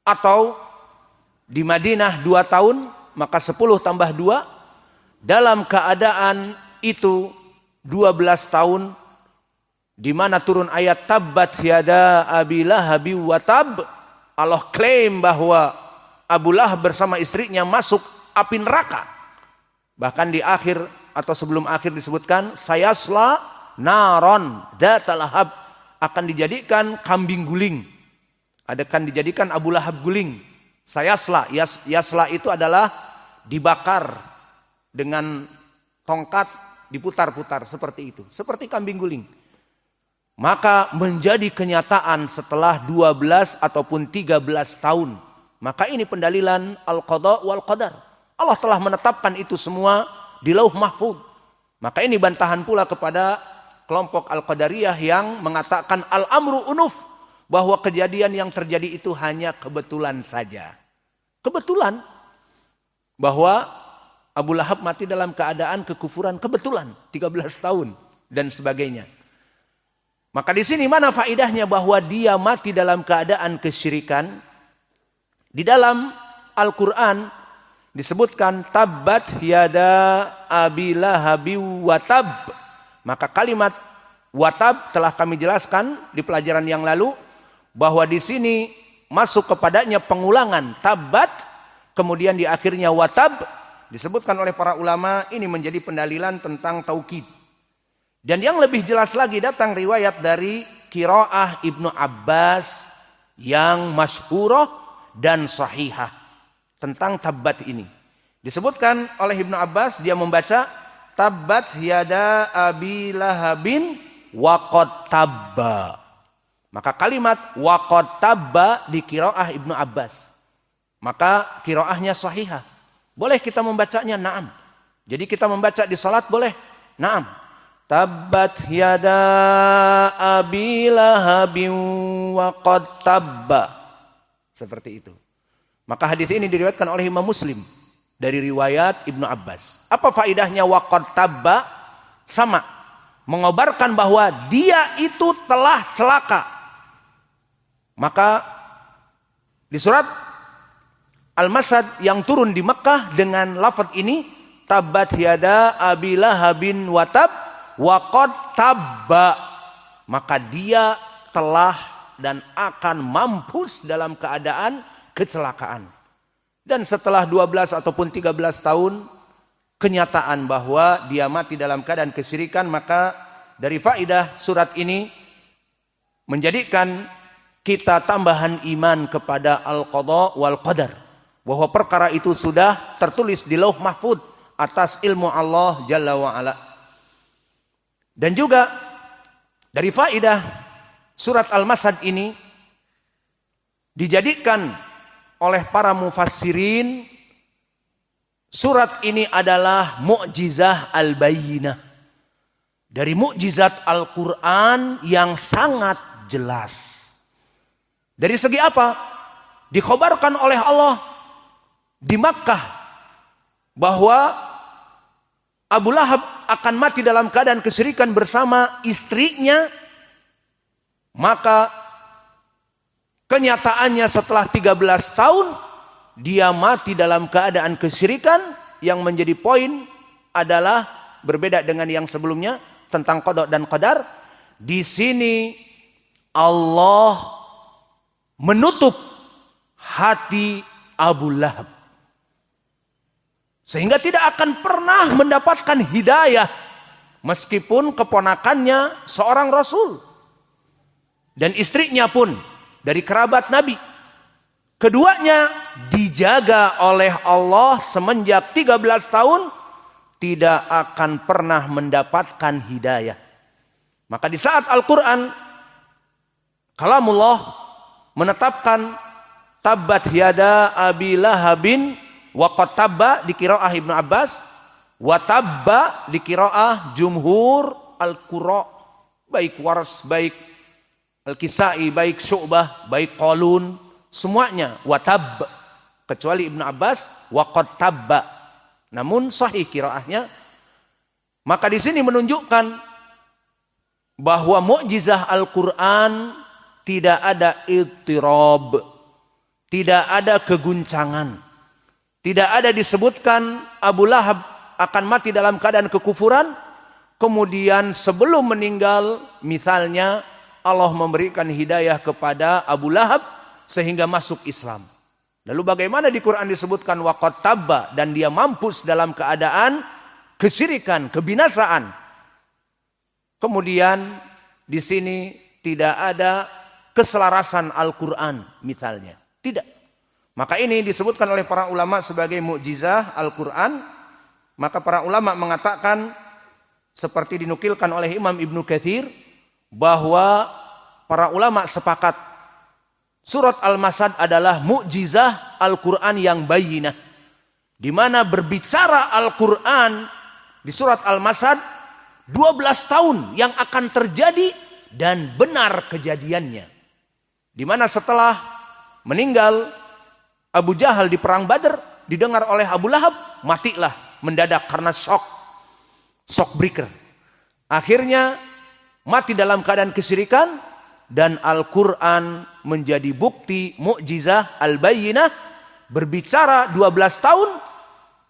atau di Madinah 2 tahun, maka 10 tambah 2, dalam keadaan itu 12 tahun, di mana turun ayat tabbat yada abi lahabi wa tab. Allah klaim bahwa Abu Lahab bersama istrinya masuk api neraka. Bahkan di akhir atau sebelum akhir disebutkan sayasla naron dzatal lahab, akan dijadikan kambing guling, akan dijadikan Abu Lahab guling. Sayasla, yasla itu adalah dibakar dengan tongkat, diputar-putar seperti itu, seperti kambing guling. Maka menjadi kenyataan setelah 12 ataupun 13 tahun. Maka ini pendalilan al-qada wal qadar. Allah telah menetapkan itu semua di Lauh Mahfuz. Maka ini bantahan pula kepada kelompok Al-Qadariyah yang mengatakan al-amru unuf, bahwa kejadian yang terjadi itu hanya kebetulan saja. Kebetulan bahwa Abu Lahab mati dalam keadaan kekufuran, kebetulan 13 tahun dan sebagainya. Maka di sini mana faidahnya bahwa dia mati dalam keadaan kesyirikan? Di dalam Al-Quran disebutkan tabbat yada abi lahabi watab. Maka kalimat watab telah kami jelaskan di pelajaran yang lalu, bahwa di sini masuk kepadanya pengulangan tabbat, kemudian di akhirnya watab. Disebutkan oleh para ulama ini menjadi pendalilan tentang taukid. Dan yang lebih jelas lagi datang riwayat dari qiraah Ibnu Abbas yang masyhurah dan sahihah tentang tabbat ini. Disebutkan oleh Ibnu Abbas, dia membaca tabbat yada abi lahabin wa qad tabba. Maka kalimat wa qad tabba di qiraah Ibnu Abbas. Maka qiraahnya sahihah. Boleh kita membacanya? Naam. Jadi kita membaca di salat boleh? Naam. Tabbat yada abi lahabin wa qad tabba. Seperti itu. Maka hadis ini diriwayatkan oleh Imam Muslim dari riwayat Ibnu Abbas. Apa faidahnya wa qad tabba? Sama, mengobarkan bahwa dia itu telah celaka. Maka di surat Al-Masad yang turun di Mekah dengan lafaz ini tabbat yada abi lahabin wa tab wa qad tabba, maka dia telah dan akan mampus dalam keadaan kecelakaan. Dan setelah 12 ataupun 13 tahun kenyataan bahwa dia mati dalam keadaan kesyirikan, maka dari faidah surat ini menjadikan kita tambahan iman kepada al-qada wal qadar, bahwa perkara itu sudah tertulis di Lauh Mahfuz atas ilmu Allah Jalla wa Ala. Dan juga dari faidah surat Al-Masad ini dijadikan oleh para mufassirin, surat ini adalah mu'jizah al-bayyinah, dari mukjizat Al-Quran yang sangat jelas. Dari segi apa? Dikhabarkan oleh Allah di Makkah bahwa Abu Lahab akan mati dalam keadaan kesyirikan bersama istrinya. Maka kenyataannya setelah 13 tahun dia mati dalam keadaan kesyirikan. Yang menjadi poin adalah berbeda dengan yang sebelumnya tentang qada dan qadar. Di sini Allah menutup hati Abu Lahab, sehingga tidak akan pernah mendapatkan hidayah meskipun keponakannya seorang rasul dan istrinya pun dari kerabat Nabi. Keduanya dijaga oleh Allah semenjak 13 tahun, tidak akan pernah mendapatkan hidayah. Maka di saat Al-Quran kalamullah menetapkan tabbat yada abi lahabin wa qad tabba di qiraah Ibnu Abbas, wa tabba di qiraah jumhur al-qurra, baik Wars, baik Al-Kisai, baik Syu'bah, baik Qalun, semuanya wa tabb, kecuali Ibnu Abbas wa qad tabba. Namun sahih qiraahnya. Maka di sini menunjukkan bahwa mukjizah Al-Qur'an tidak ada ittirab, tidak ada keguncangan. Tidak ada disebutkan Abu Lahab akan mati dalam keadaan kekufuran, kemudian sebelum meninggal misalnya Allah memberikan hidayah kepada Abu Lahab sehingga masuk Islam. Lalu bagaimana di Quran disebutkan waqad tabba, dan dia mampus dalam keadaan kesyirikan, kebinasaan. Kemudian di sini tidak ada keselarasan Al-Quran misalnya. Tidak. Maka ini disebutkan oleh para ulama sebagai mukjizah Al-Quran. Maka para ulama mengatakan seperti dinukilkan oleh Imam Ibnu Katsir bahwa para ulama sepakat surat Al-Masad adalah mukjizah Al-Quran yang bayyinah, di mana berbicara Al-Quran di surat Al-Masad 12 tahun yang akan terjadi dan benar kejadiannya. Di mana setelah meninggal Abu Jahal di perang Badar, didengar oleh Abu Lahab, matilah mendadak karena shock breaker. Akhirnya mati dalam keadaan kesyirikan, dan Al-Quran menjadi bukti mukjizah al-bayyinah, berbicara 12 tahun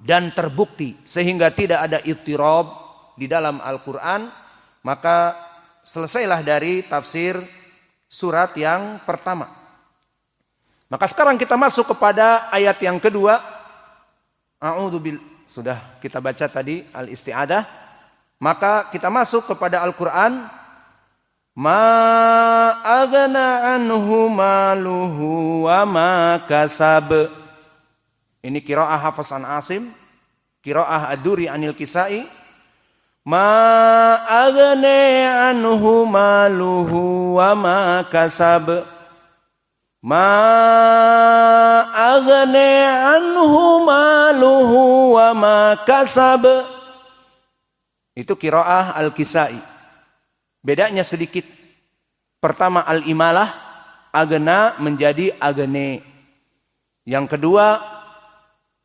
dan terbukti sehingga tidak ada ittirab di dalam Al-Quran. Maka selesailah dari tafsir surat yang pertama. Maka sekarang kita masuk kepada ayat yang kedua. Sudah kita baca tadi al-isti'adah. Maka kita masuk kepada Al-Quran. Ma aghna anhu maluhu wa ma kasab. Ini qiraah Hafs an Asim, qiraah Ad-Duri anil Kisai. Ma aghna anhu maluhu wa ma kasab. Ma aghna anhu maluhu wa ma kasab. Itu qiraah Al-Kisai. Bedanya sedikit. Pertama al-imalah, agna menjadi agane. Yang kedua,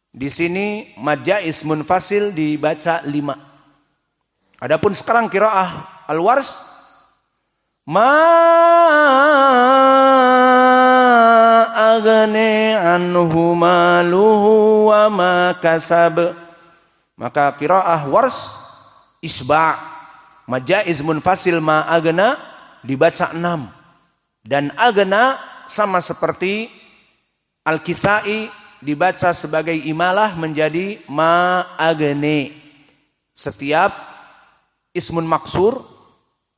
di sini mad jaiz munfasil dibaca 5. Adapun sekarang qiraah al-Wars, ma agane anhu maluhu wa ma kasab. Maka qiraah Wars isba'. Majaiz munfasil ma agna dibaca 6. Dan agna sama seperti Al-Kisai dibaca sebagai imalah menjadi ma agne. Setiap ismun maksur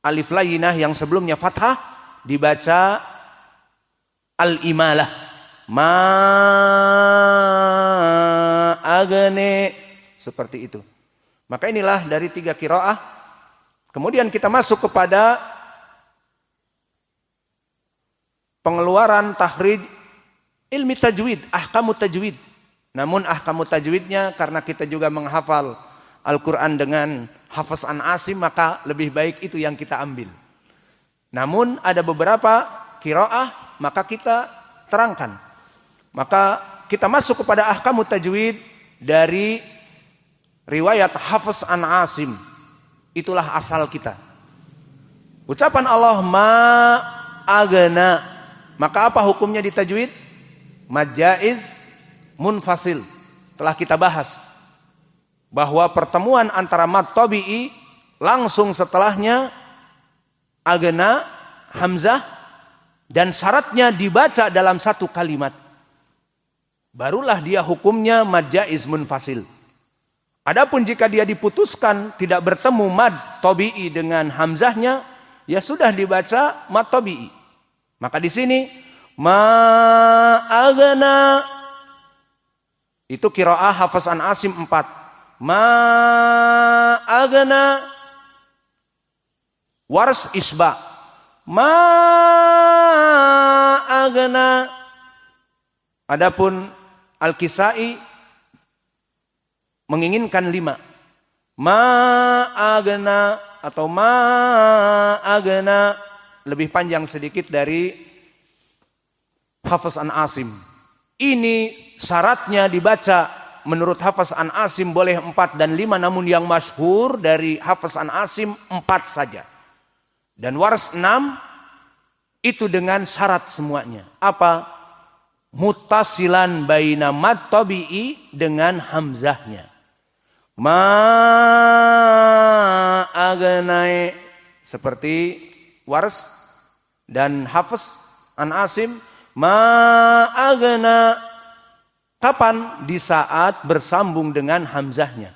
alif layyinah yang sebelumnya fathah dibaca al-imalah. Ma agne, seperti itu. Maka inilah dari 3 qiraah. Kemudian kita masuk kepada pengeluaran takhrij ilmi tajwid, ahkamu tajwid. Namun ahkamu tajwidnya karena kita juga menghafal Al-Quran dengan Hafs an Asim, maka lebih baik itu yang kita ambil. Namun ada beberapa qiraah maka kita terangkan. Maka kita masuk kepada ahkamu tajwid dari riwayat Hafs an Asim. Itulah asal kita. Ucapan Allah ma agna, maka apa hukumnya di tajwid? Mad jaiz munfasil. Telah kita bahas bahwa pertemuan antara mad tabi'i langsung setelahnya agna hamzah, dan syaratnya dibaca dalam satu kalimat. Barulah dia hukumnya mad jaiz munfasil. Adapun jika dia diputuskan tidak bertemu mad tabi'i dengan hamzahnya, ya sudah dibaca mad tabi'i. Maka di sini ma agna itu qiraah Hafs an Asim 4. Ma agna, Wars isba. Ma agna. Adapun Al-Kisai menginginkan 5. Ma agna atau ma agna lebih panjang sedikit dari Hafs an Asim. Ini syaratnya dibaca menurut Hafs an Asim boleh 4 dan 5, namun yang masyhur dari Hafs an Asim 4 saja. Dan Wars 6 itu dengan syarat semuanya. Apa? muttasilan baina mad tabi'i dengan hamzahnya. Ma agnai, seperti Wars dan Hafs an Asim. Ma agna, kapan? Di saat bersambung dengan hamzahnya.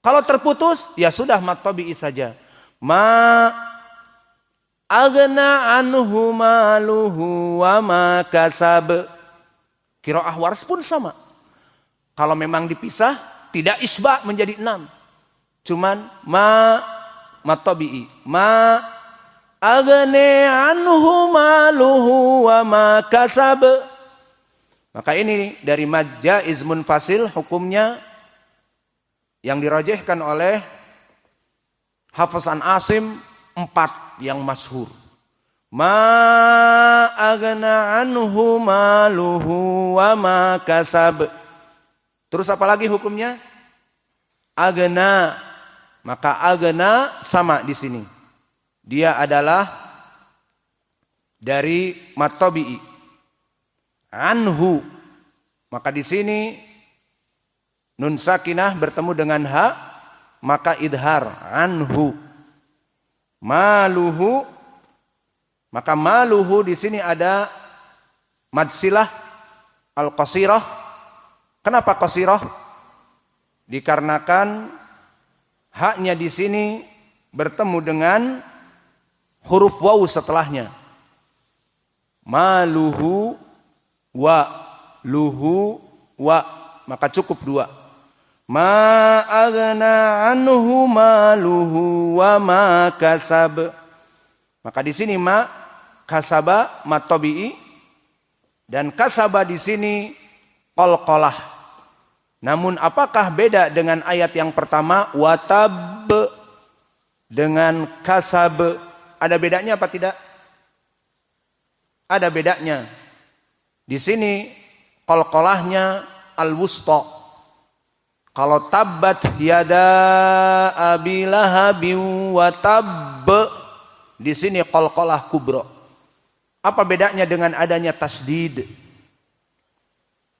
Kalau terputus, ya sudah mad tabi'i saja. Ma agna anhu maluhu wa ma kasab. Qiraah Wars pun sama. Kalau memang dipisah, tidak isba menjadi 6. Cuman mad tabi'i. Ma agna anhu maluhu wa ma kasab. Maka ini dari mad jaiz munfasil, hukumnya yang dirajihkan oleh Hafs an Asim 4 yang masyhur. Ma agna anhu maluhu wa ma kasab. Terus apa lagi hukumnya? Agna. Maka agna sama di sini. Dia adalah dari mad tabi'i. Anhu. Maka di sini nun sakinah bertemu dengan ha, maka idhar anhu. Maluhu, maka maluhu di sini ada mad silah al-qasirah. Kenapa qasirah? Dikarenakan haknya di sini bertemu dengan huruf waw setelahnya. Maluhu wa luhu wa, maka cukup 2. Ma agna anhu maluhu wa ma kasab. Maka di sini ma kasaba mad tabi'i, dan kasaba di sini qalqalah. Namun apakah beda dengan ayat yang pertama watab dengan kasab? Ada bedanya apa tidak? Ada bedanya. Di sini qalqalahnya al-wusta. Kalau tabbat yada abi lahabin wa tabb, di sini qalqalah kubra. Apa bedanya dengan adanya tasdid?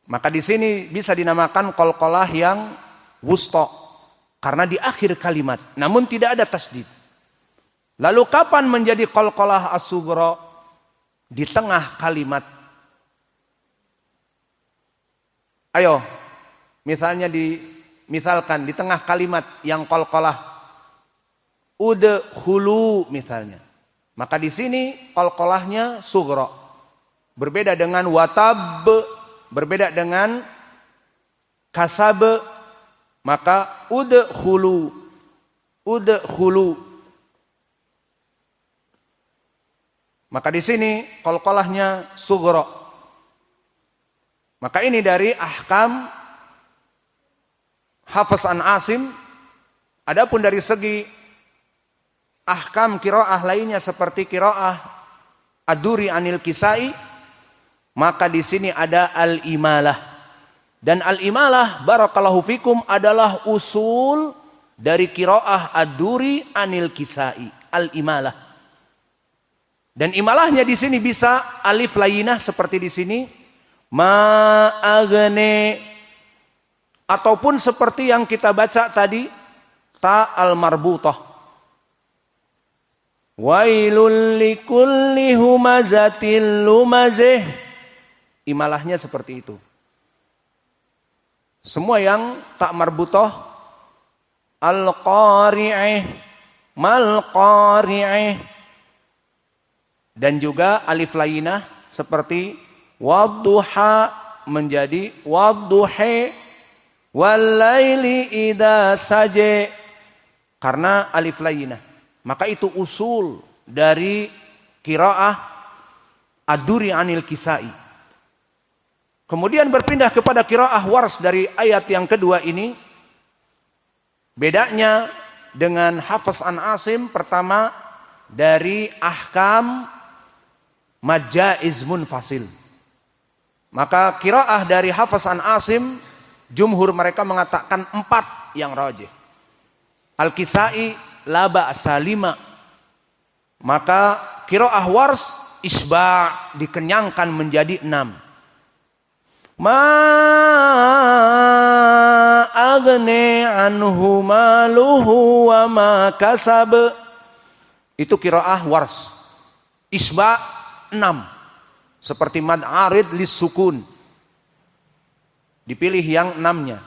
Maka di sini bisa dinamakan qalqalah yang wusta karena di akhir kalimat, namun tidak ada tasdid. Lalu kapan menjadi qalqalah as-sughra? Di tengah kalimat. Ayo, misalkan di tengah kalimat yang qalqalah udkhulu misalnya. Maka di sini qalqalahnya sughra. Berbeda dengan watab, berbeda dengan kasab. Maka udkhulu. Maka di sini qalqalahnya sughra. Maka ini dari ahkam Hafs an Asim. Adapun dari segi ahkam qiraah lainnya seperti qiraah Ad-Duri anil Kisai, maka di sini ada al-imalah. Dan al-imalah barakallahu fikum adalah usul dari qiraah Ad-Duri anil Kisai, al-imalah. Dan imalahnya di sini bisa alif lainah seperti di sini ma agne, ataupun seperti yang kita baca tadi ta al-marbutah. Wailul likulli humazatil lumazah. Imalahnya seperti itu. Semua yang tak marbutah, al-qari'ah, mal-qari'ah, dan juga alif lainah seperti wadduha menjadi wadduha, walaili idza saja, karena alif lainah. Maka itu usul dari qiraah Ad-Duri anil Kisai. Kemudian berpindah kepada qiraah Wars dari ayat yang kedua ini. Bedanya dengan Hafs an Asim, pertama dari ahkam mad jaiz munfasil. Maka qiraah dari Hafs an Asim, jumhur mereka mengatakan 4 yang rajih. Al-Kisai la ba'sa 5. Maka qiraah Wars isba' dikenyangkan menjadi 6. Ma aghni anhu maluhu wa ma kasab. Itu qiraah Wars. Isba 6. Seperti mad arid lis sukun. Dipilih yang 6-nya.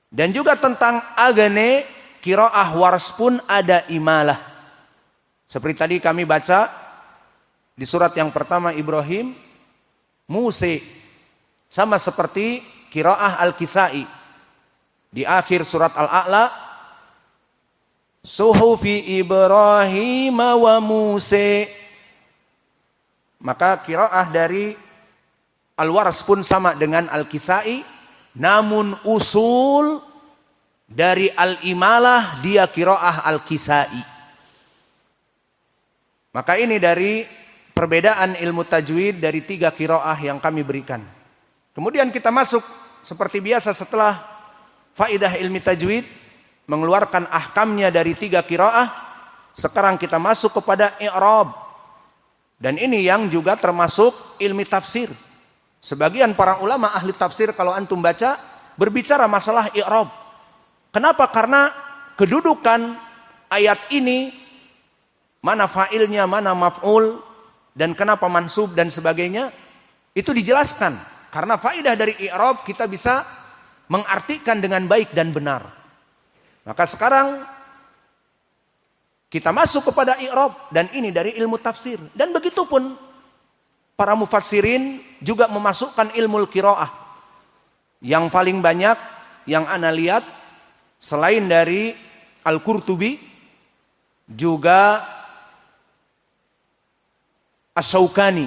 Dan juga tentang aghni, qiraah Wars pun ada imalah. Seperti tadi kami baca di surat yang pertama Ibrahim, Musa, sama seperti qiraah Al-Kisai di akhir surat Al-A'la, suhufi Ibrahim wa Musa. Maka qiraah dari Al-Wars pun sama dengan Al-Kisai, namun usul dari Al-Imalah dia qiraah Al-Kisai. Maka ini dari perbedaan ilmu tajwid dari 3 qiraah yang kami berikan. Kemudian kita masuk seperti biasa setelah faidah ilmu tajwid, mengeluarkan ahkamnya dari 3 qiraah. Sekarang kita masuk kepada i'rab. Dan ini yang juga termasuk ilmu tafsir. Sebagian para ulama ahli tafsir kalau antum baca berbicara masalah i'rab. Kenapa? Karena kedudukan ayat ini, mana fa'ilnya, mana maf'ul, dan kenapa mansub dan sebagainya, itu dijelaskan. Karena faedah dari i'rab kita bisa mengartikan dengan baik dan benar. Maka sekarang kita masuk kepada i'rab, dan ini dari ilmu tafsir. Dan begitu pun para mufassirin juga memasukkan ilmu qiraah. Yang paling banyak yang ana lihat selain dari Al-Qurtubi juga Asy-Syaukani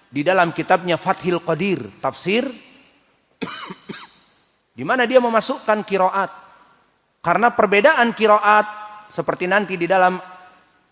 di dalam kitabnya Fathul Qadir tafsir di mana dia memasukkan qiraat. Karena perbedaan qiraat seperti nanti di dalam